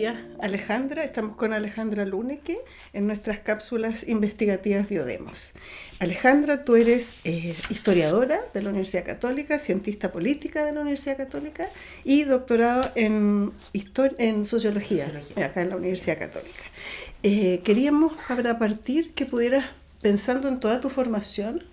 días, Alejandra. Estamos con Alejandra Luneque en nuestras cápsulas investigativas Biodemos. Alejandra, tú eres historiadora de la Universidad Católica, cientista política de la Universidad Católica y doctorado en sociología, acá en la Universidad Católica. Queríamos, para partir, que pudieras, pensando en toda tu formación,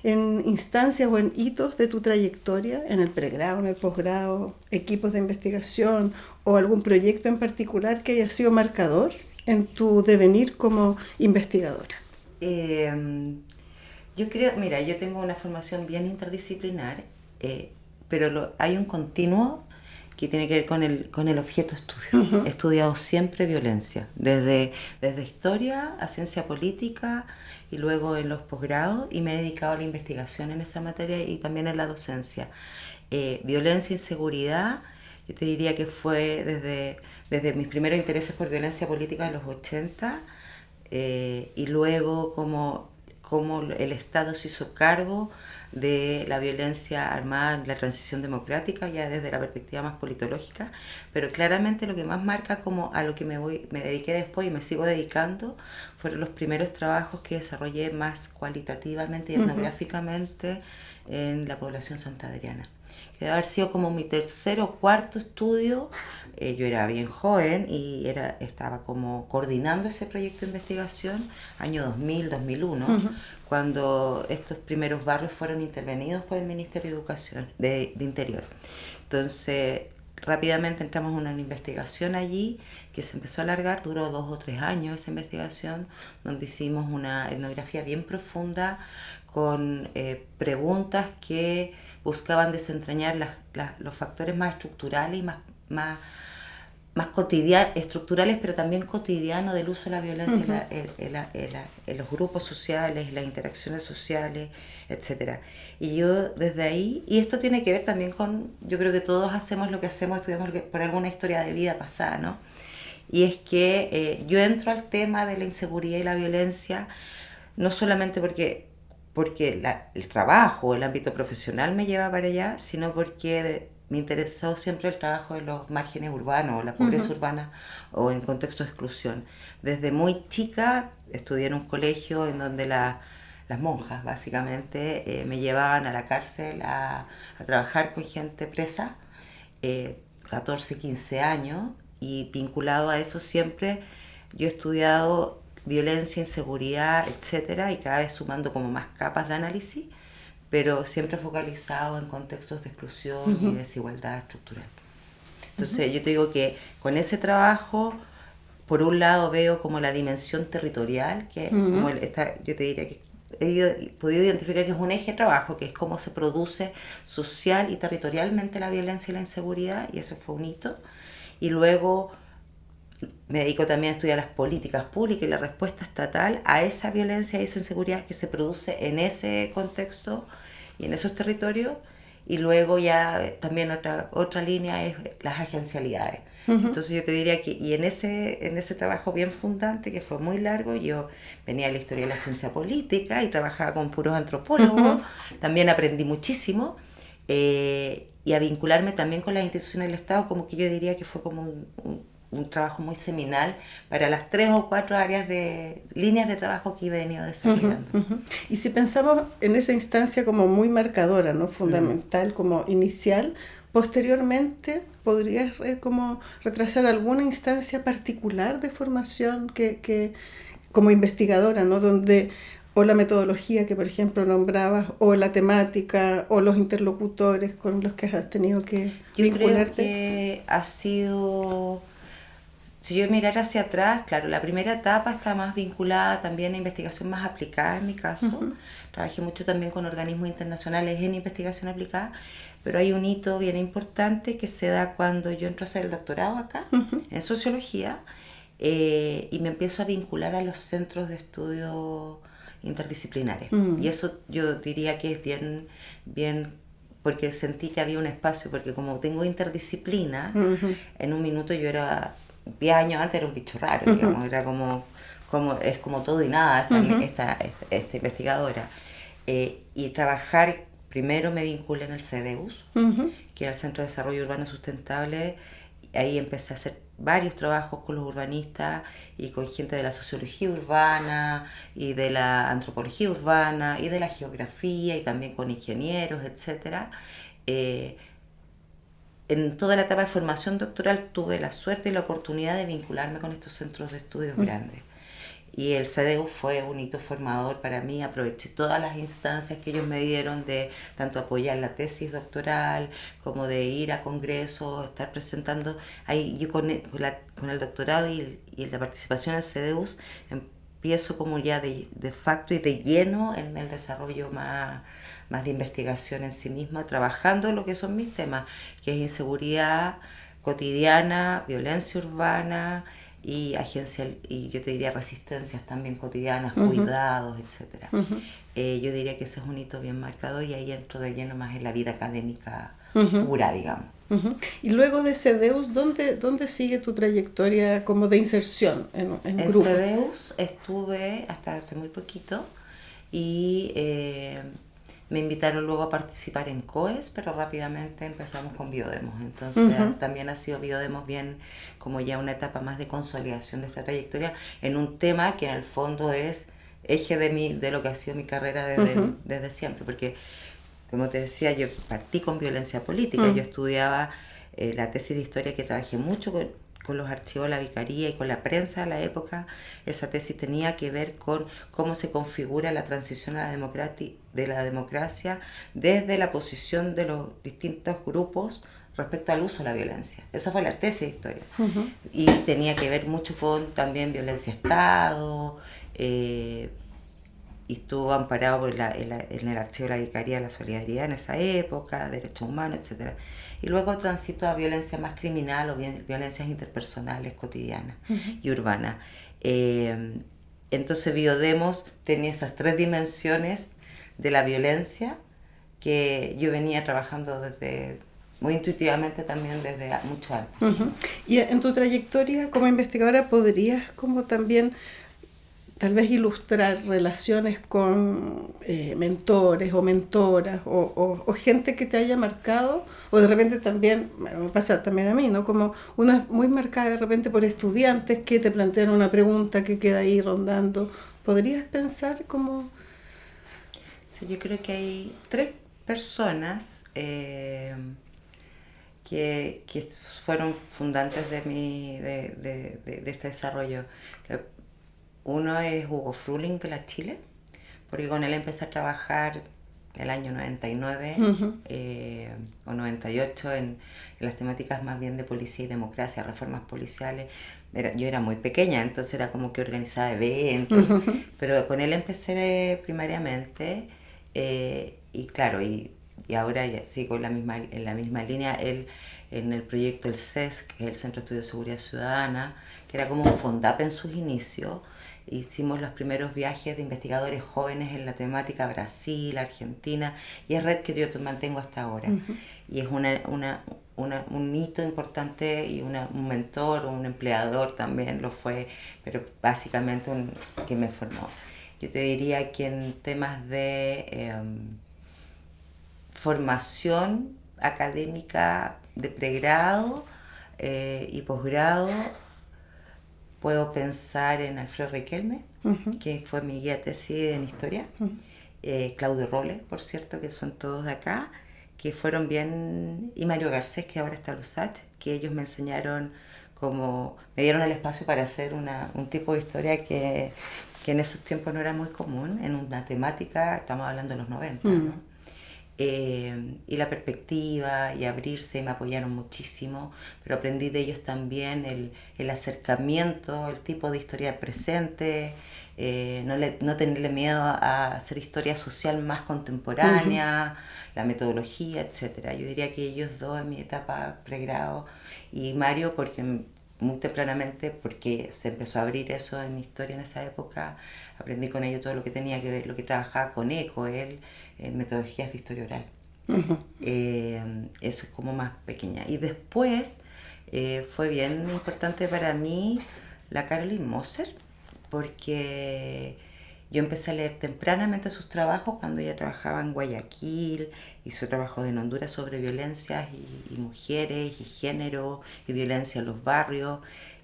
en instancias o en hitos de tu trayectoria, en el pregrado, en el posgrado, equipos de investigación o algún proyecto en particular que haya sido marcador en tu devenir como investigadora. Yo creo, mira, yo tengo una formación bien interdisciplinar, pero hay un continuo que tiene que ver con el objeto de estudio. Uh-huh. He estudiado siempre violencia, desde historia a ciencia política y luego en los posgrados, y me he dedicado a la investigación en esa materia y también en la docencia. Violencia y inseguridad, yo te diría que fue desde mis primeros intereses por violencia política en los 80, y luego como el Estado se hizo cargo de la violencia armada en la transición democrática, ya desde la perspectiva más politológica, pero claramente lo que más marca como a lo que me dediqué después y me sigo dedicando fueron los primeros trabajos que desarrollé más cualitativamente y etnográficamente en la población santandereana. Que debe haber sido como mi tercer o cuarto estudio. Yo era bien joven y estaba como coordinando ese proyecto de investigación, año 2000, 2001, uh-huh, cuando estos primeros barrios fueron intervenidos por el Ministerio de Educación, de Interior. Entonces, rápidamente entramos en una investigación allí que se empezó a alargar, duró 2 o 3 años esa investigación, donde hicimos una etnografía bien profunda con preguntas que buscaban desentrañar los factores más estructurales y más estructurales, pero también cotidianos del uso de la violencia, uh-huh, en los grupos sociales, las interacciones sociales, etc. Y yo desde ahí, y esto tiene que ver también con, yo creo que todos hacemos lo que hacemos, estudiamos por alguna historia de vida pasada, ¿no? Y es que yo entro al tema de la inseguridad y la violencia, no solamente porque el trabajo, el ámbito profesional me lleva para allá, sino porque me interesó siempre el trabajo de los márgenes urbanos, la pobreza, uh-huh, urbana o en contexto de exclusión. Desde muy chica estudié en un colegio en donde las monjas básicamente me llevaban a la cárcel a trabajar con gente presa, 14, 15 años, y vinculado a eso siempre yo he estudiado violencia, inseguridad, etcétera, y cada vez sumando como más capas de análisis, pero siempre focalizado en contextos de exclusión, uh-huh, y desigualdad estructural. Entonces, uh-huh, yo te digo que con ese trabajo, por un lado veo como la dimensión territorial, que uh-huh, como yo te diría que he podido identificar que es un eje de trabajo, que es cómo se produce social y territorialmente la violencia y la inseguridad, y eso fue un hito. Y luego me dedico también a estudiar las políticas públicas y la respuesta estatal a esa violencia y esa inseguridad que se produce en ese contexto y en esos territorios. Y luego ya también otra línea es las agencialidades. Uh-huh. Entonces yo te diría que, y en ese trabajo bien fundante, que fue muy largo, yo venía de la historia de la ciencia política y trabajaba con puros antropólogos, uh-huh, también aprendí muchísimo, y a vincularme también con las instituciones del Estado, como que yo diría que fue como un trabajo muy seminal para las 3 o 4 áreas de líneas de trabajo que he venido desarrollando. Uh-huh, uh-huh. Y si pensamos en esa instancia como muy marcadora, ¿no? Fundamental, uh-huh, como inicial, posteriormente podrías como retrasar alguna instancia particular de formación que como investigadora, ¿no? Donde o la metodología que por ejemplo nombrabas, o la temática, o los interlocutores con los que has tenido que vincularte. Yo creo que ha sido, si yo mirara hacia atrás, claro, la primera etapa está más vinculada también a investigación más aplicada en mi caso. Uh-huh. Trabajé mucho también con organismos internacionales en investigación aplicada, pero hay un hito bien importante que se da cuando yo entro a hacer el doctorado acá, uh-huh, en sociología, y me empiezo a vincular a los centros de estudio interdisciplinares. Uh-huh. Y eso yo diría que es bien porque sentí que había un espacio, porque como tengo interdisciplina, uh-huh, en un minuto yo era 10 años antes era un bicho raro, uh-huh, digamos, era como es como todo y nada esta investigadora. Y trabajar, primero me vinculé en el CEDEUS, uh-huh, que era el Centro de Desarrollo Urbano Sustentable, ahí empecé a hacer varios trabajos con los urbanistas y con gente de la sociología urbana y de la antropología urbana y de la geografía y también con ingenieros, etcétera. En toda la etapa de formación doctoral tuve la suerte y la oportunidad de vincularme con estos centros de estudios grandes. Y el CDU fue un hito formador para mí. Aproveché todas las instancias que ellos me dieron de tanto apoyar la tesis doctoral como de ir a congresos, estar presentando. Ahí yo con el doctorado y la participación en el CDU empiezo como ya de facto y de lleno en el desarrollo más de investigación en sí misma, trabajando en lo que son mis temas, que es inseguridad cotidiana, violencia urbana y agencia, y yo te diría resistencias también cotidianas, cuidados, etcétera. Yo diría que ese es un hito bien marcado y ahí entro de lleno más en la vida académica pura, digamos. Y luego de CDEUS, ¿dónde sigue tu trayectoria como de inserción en grupo? En CDEUS estuve hasta hace muy poquito y me invitaron luego a participar en COES, pero rápidamente empezamos con Biodemos. Entonces también ha sido Biodemos bien como ya una etapa más de consolidación de esta trayectoria en un tema que en el fondo es eje de lo que ha sido mi carrera desde siempre, porque como te decía, yo partí con violencia política. Yo estudiaba la tesis de historia, que trabajé mucho con los archivos de la vicaría y con la prensa de la época. Esa tesis tenía que ver con cómo se configura la transición a de la democracia desde la posición de los distintos grupos respecto al uso de la violencia. Esa fue la tesis de historia. Y tenía que ver mucho con también violencia de Estado, y estuvo amparado por en el archivo de la Vicaría de la Solidaridad en esa época, derechos humanos, etc. Y luego transito a violencia más criminal o violencias interpersonales cotidianas y urbanas. Entonces Biodemos tenía esas tres dimensiones de la violencia que yo venía trabajando desde muy intuitivamente también desde mucho antes. Y en tu trayectoria como investigadora, ¿podrías como también tal vez ilustrar relaciones con mentores o mentoras o gente que te haya marcado? O de repente también, bueno, me pasa también a mí, ¿no? Como una muy marcada de repente por estudiantes que te plantean una pregunta que queda ahí rondando. ¿Podrías pensar como...? Sí, yo creo que hay tres personas que fueron fundantes de este desarrollo. Uno es Hugo Fruling de la Chile, porque con él empecé a trabajar el año 99 o 98 en las temáticas más bien de policía y democracia, reformas policiales. Yo era muy pequeña, entonces era como que organizaba eventos, pero con él empecé primariamente y claro, y ahora ya sigo en la misma línea. Él en el proyecto el CESC, que es el Centro de Estudio de Seguridad Ciudadana, que era como un FONDAP en sus inicios. Hicimos los primeros viajes de investigadores jóvenes en la temática Brasil, Argentina, y es red que yo mantengo hasta ahora. Y es un hito importante y un mentor, un empleador también lo fue, pero básicamente que me formó. Yo te diría que en temas de formación académica de pregrado y posgrado, puedo pensar en Alfredo Riquelme, que fue mi guía de tesis en historia, Claudio Rolle, por cierto, que son todos de acá, que fueron bien, y Mario Garcés, que ahora está en Lusach, que ellos me enseñaron me dieron el espacio para hacer un tipo de historia que en esos tiempos no era muy común, en una temática, estamos hablando de los 90, ¿no? Y la perspectiva y abrirse, me apoyaron muchísimo, pero aprendí de ellos también el acercamiento, el tipo de historia presente, no tenerle miedo a hacer historia social más contemporánea, la metodología, etc. Yo diría que ellos dos en mi etapa pregrado, y Mario porque muy tempranamente, porque se empezó a abrir eso en historia en esa época, aprendí con ellos todo lo que tenía que ver, lo que trabajaba con ECO, él, en metodologías de historia oral. Eso es como más pequeña. Y después fue bien importante para mí la Caroline Moser, porque Yo empecé a leer tempranamente sus trabajos cuando ella trabajaba en Guayaquil, hizo trabajos en Honduras sobre violencias y mujeres y género y violencia en los barrios,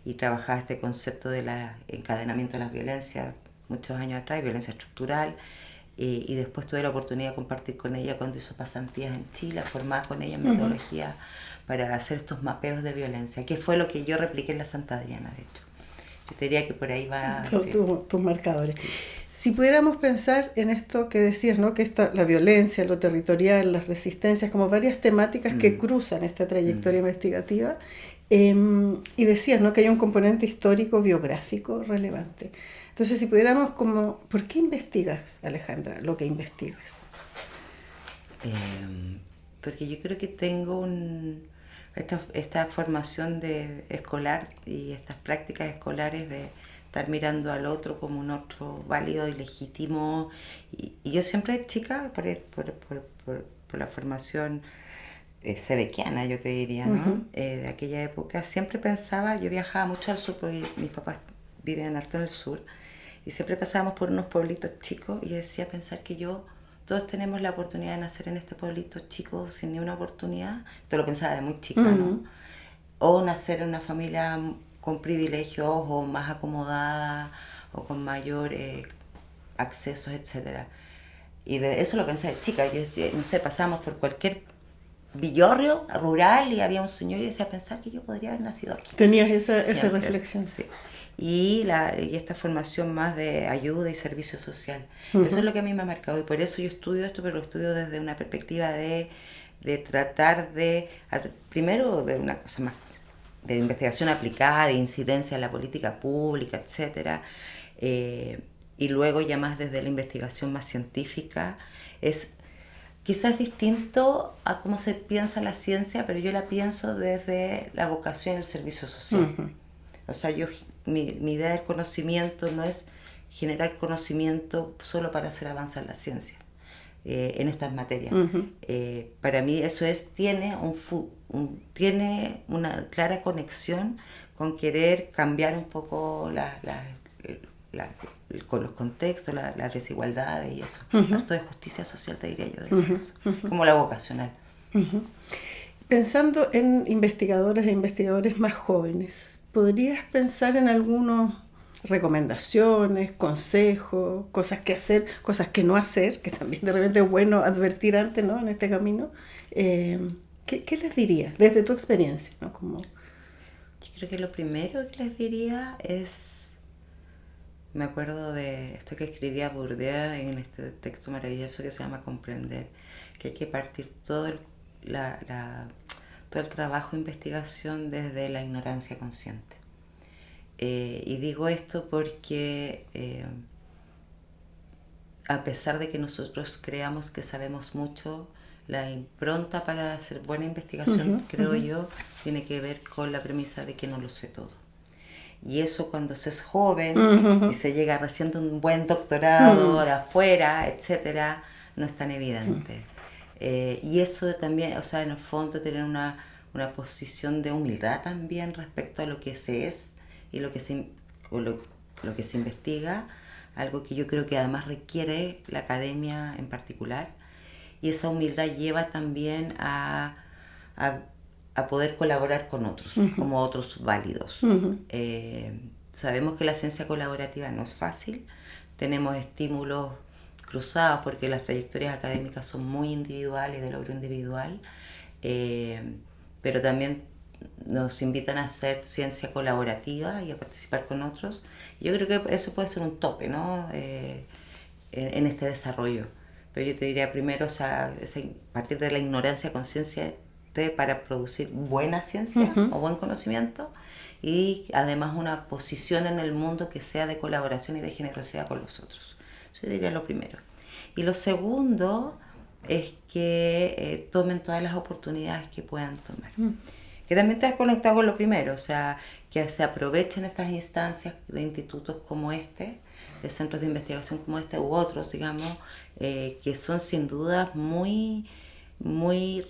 y trabajaba este concepto del encadenamiento de las violencias muchos años atrás, violencia estructural. Y después tuve la oportunidad de compartir con ella cuando hizo pasantías en Chile, formar con ella en metodología para hacer estos mapeos de violencia, que fue lo que yo repliqué en la Santa Adriana, de hecho. Yo te diría que por ahí va... Sí. Tus marcadores. Si pudiéramos pensar en esto que decías, ¿no? Que la violencia, lo territorial, las resistencias, como varias temáticas que cruzan esta trayectoria investigativa, y decías, ¿no? Que hay un componente histórico biográfico relevante. Entonces, si pudiéramos como, ¿por qué investigas, Alejandra, lo que investigas? Porque yo creo que tengo esta formación escolar y estas prácticas escolares de estar mirando al otro como un otro válido y legítimo. Y yo siempre, chica, por la formación sebequiana, yo te diría, ¿no? De aquella época, siempre pensaba, yo viajaba mucho al sur porque mis papás viven harto en el sur, y siempre pasábamos por unos pueblitos chicos, y yo decía pensar que todos tenemos la oportunidad de nacer en este pueblito chico sin ni una oportunidad. Esto lo pensaba de muy chica, ¿no? O nacer en una familia con privilegios o más acomodada o con mayor accesos, etc. Y de eso lo pensé de chica. Yo decía, no sé, pasábamos por cualquier villorrio rural y había un señor y yo decía pensar que yo podría haber nacido aquí. Tenías esa reflexión. Sí. Y esta formación más de ayuda y servicio social. Eso es lo que a mí me ha marcado, y por eso yo estudio esto, pero lo estudio desde una perspectiva de tratar primero de una cosa más de investigación aplicada, de incidencia en la política pública, etc. Y luego ya más desde la investigación más científica. Es quizás distinto a cómo se piensa la ciencia, pero yo la pienso desde la vocación y el servicio social. O sea, mi idea del conocimiento no es generar conocimiento solo para hacer avanzar la ciencia en estas materias. Para mí eso tiene una clara conexión con querer cambiar un poco con los contextos, las desigualdades y eso. Harto de justicia social, te diría yo, de eso. Como la vocacional. Pensando en investigadoras e investigadores más jóvenes, ¿podrías pensar en algunas recomendaciones, consejos, cosas que hacer, cosas que no hacer, que también de repente es bueno advertir antes, ¿no? En este camino? ¿Qué les dirías desde tu experiencia, ¿no? Yo creo que lo primero que les diría es, me acuerdo de esto que escribía Bourdieu en este texto maravilloso que se llama Comprender, que hay que partir todo el trabajo de investigación desde la ignorancia consciente. Y digo esto porque a pesar de que nosotros creamos que sabemos mucho, la impronta para hacer buena investigación, creo yo, tiene que ver con la premisa de que no lo sé todo. Y eso cuando se es joven y se llega recién de un buen doctorado de afuera, etcétera, no es tan evidente. Y eso también, o sea, en el fondo tener una posición de humildad también respecto a lo que se es y lo que se investiga, algo que yo creo que además requiere la academia en particular, y esa humildad lleva también a poder colaborar con otros, como otros válidos. Sabemos que la ciencia colaborativa no es fácil, tenemos estímulos cruzados porque las trayectorias académicas son muy individuales, de logro individual, pero también nos invitan a hacer ciencia colaborativa y a participar con otros. Yo creo que eso puede ser un tope, ¿no? En este desarrollo. Pero yo te diría primero, o sea, partir de la ignorancia consciente para producir buena ciencia o buen conocimiento, y además una posición en el mundo que sea de colaboración y de generosidad con los otros. Eso yo diría lo primero. Y lo segundo es que tomen todas las oportunidades que puedan tomar. Que también está conectado con lo primero, o sea, que se aprovechen estas instancias de institutos como este, de centros de investigación como este u otros, digamos, que son sin duda muy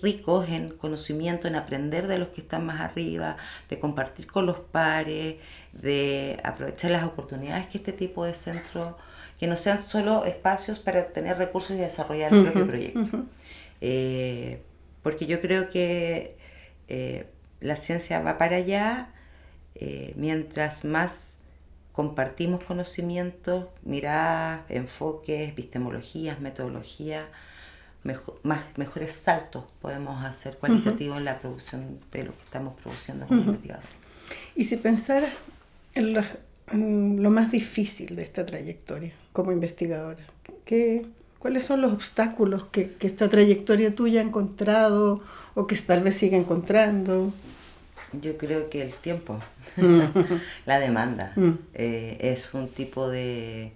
ricos en conocimiento, en aprender de los que están más arriba, de compartir con los pares, de aprovechar las oportunidades que este tipo de centros que no sean solo espacios para obtener recursos y desarrollar el propio proyecto. Porque yo creo que la ciencia va para allá, mientras más compartimos conocimientos, miradas, enfoques, epistemologías, metodologías, mejores saltos podemos hacer cualitativos en la producción de lo que estamos produciendo como investigadores. Y si pensaras en lo más difícil de esta trayectoria como investigadora, ¿cuáles son los obstáculos que esta trayectoria tuya ha encontrado o que tal vez siga encontrando? Yo creo que el tiempo, la demanda, es un tipo de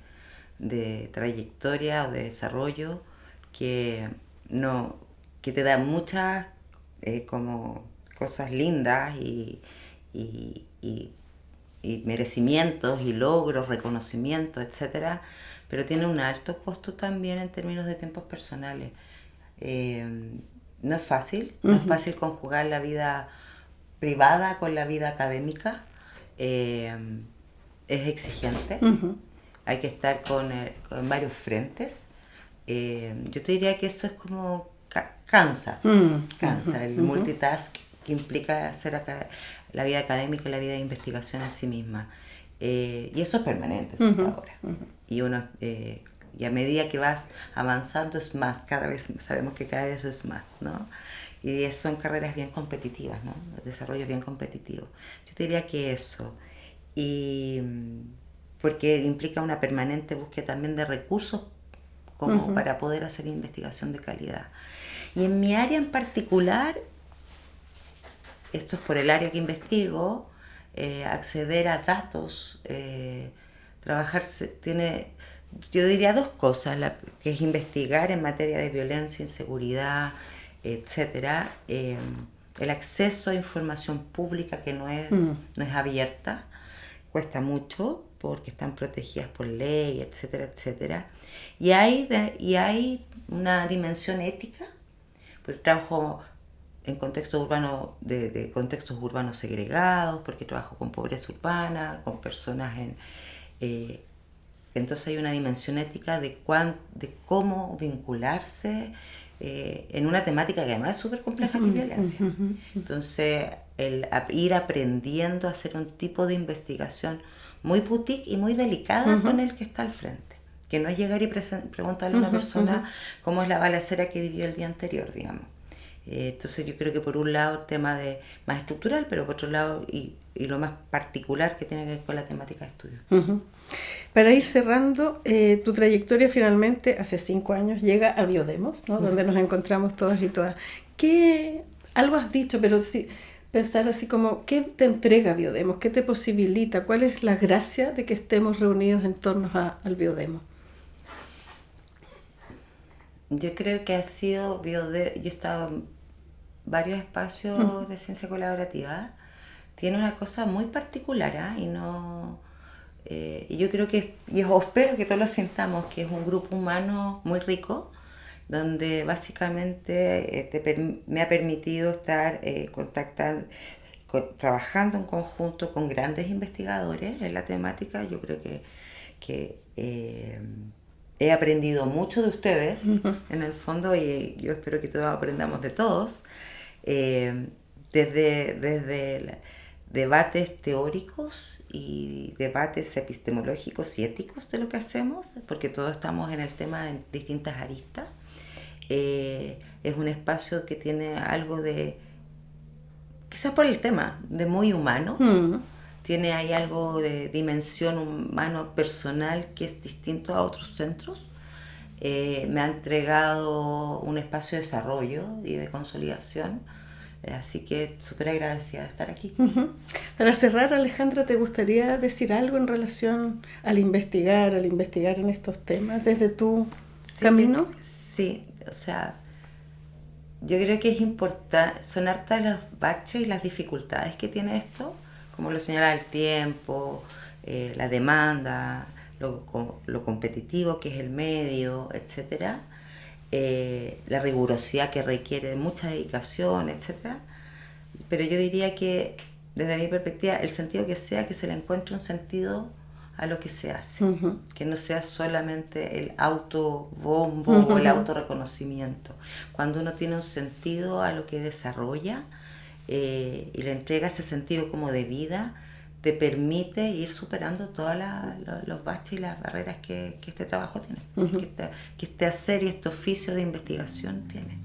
trayectoria o de desarrollo que te da muchas como cosas lindas y merecimientos y logros, reconocimientos, etcétera, pero tiene un alto costo también en términos de tiempos personales. No es fácil, no es fácil conjugar la vida privada con la vida académica, es exigente, hay que estar con varios frentes. Yo te diría que eso es como cansa el multitask que implica hacer la vida académica y la vida de investigación en sí misma, y eso es permanente ahora, y uno y a medida que vas avanzando es más, cada vez sabemos que cada vez es más, ¿no? Y son carreras bien competitivas, ¿no? Desarrollo bien competitivo. Yo te diría que eso, y porque implica una permanente búsqueda también de recursos como para poder hacer investigación de calidad. Y en mi área en particular, esto es por el área que investigo, acceder a datos, trabajar tiene, yo diría dos cosas, que es investigar en materia de violencia, inseguridad, etcétera, el acceso a información pública que no es abierta, cuesta mucho porque están protegidas por ley, etcétera, etcétera. Y hay una dimensión ética, porque trabajo en contextos urbanos, de contextos urbanos segregados, porque trabajo con pobreza urbana, con personas entonces hay una dimensión ética de cómo vincularse en una temática que además es súper compleja, que es violencia. Entonces, el ir aprendiendo a hacer un tipo de investigación muy boutique y muy delicada con el que está al frente, que no es llegar y preguntarle a una persona cómo es la balacera que vivió el día anterior, digamos. Entonces yo creo que por un lado el tema más estructural, pero por otro lado y lo más particular que tiene que ver con la temática de estudio. Para ir cerrando, tu trayectoria finalmente hace 5 años llega a Biodemos, ¿no? Donde nos encontramos todas y todas. Algo has dicho, pero sí, pensar así como, ¿qué te entrega Biodemos? ¿Qué te posibilita? ¿Cuál es la gracia de que estemos reunidos en torno al Biodemos? Yo creo que ha sido yo he estado en varios espacios de ciencia colaborativa. Tiene una cosa muy particular, y yo creo que, y espero que todos lo sintamos, que es un grupo humano muy rico, donde básicamente me ha permitido estar trabajando en conjunto con grandes investigadores en la temática. Yo creo que he aprendido mucho de ustedes, en el fondo, y yo espero que todos aprendamos de todos, desde debates teóricos y debates epistemológicos y éticos de lo que hacemos, porque todos estamos en el tema en distintas aristas. Es un espacio que tiene algo de, quizás por el tema, de muy humano. Tiene ahí algo de dimensión humano personal que es distinto a otros centros. Me ha entregado un espacio de desarrollo y de consolidación, así que súper agradecida de estar aquí. Para cerrar, Alejandra, ¿te gustaría decir algo en relación al investigar en estos temas desde tu camino? Sí, o sea, yo creo que es importante, son hartas los baches y las dificultades que tiene esto, como lo señala el tiempo, la demanda, lo competitivo que es el medio, etcétera, la rigurosidad que requiere mucha dedicación, etcétera. Pero yo diría que, desde mi perspectiva, el sentido que sea, que se le encuentre un sentido a lo que se hace, Ujú. que no sea solamente el autobombo o el autorreconocimiento. Cuando uno tiene un sentido a lo que desarrolla y le entrega ese sentido como de vida, te permite ir superando todos los baches y las barreras que este trabajo tiene, que este hacer y este oficio de investigación tiene.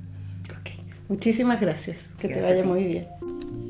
Ok. Muchísimas gracias. Que te Gracias a vaya ti. muy bien.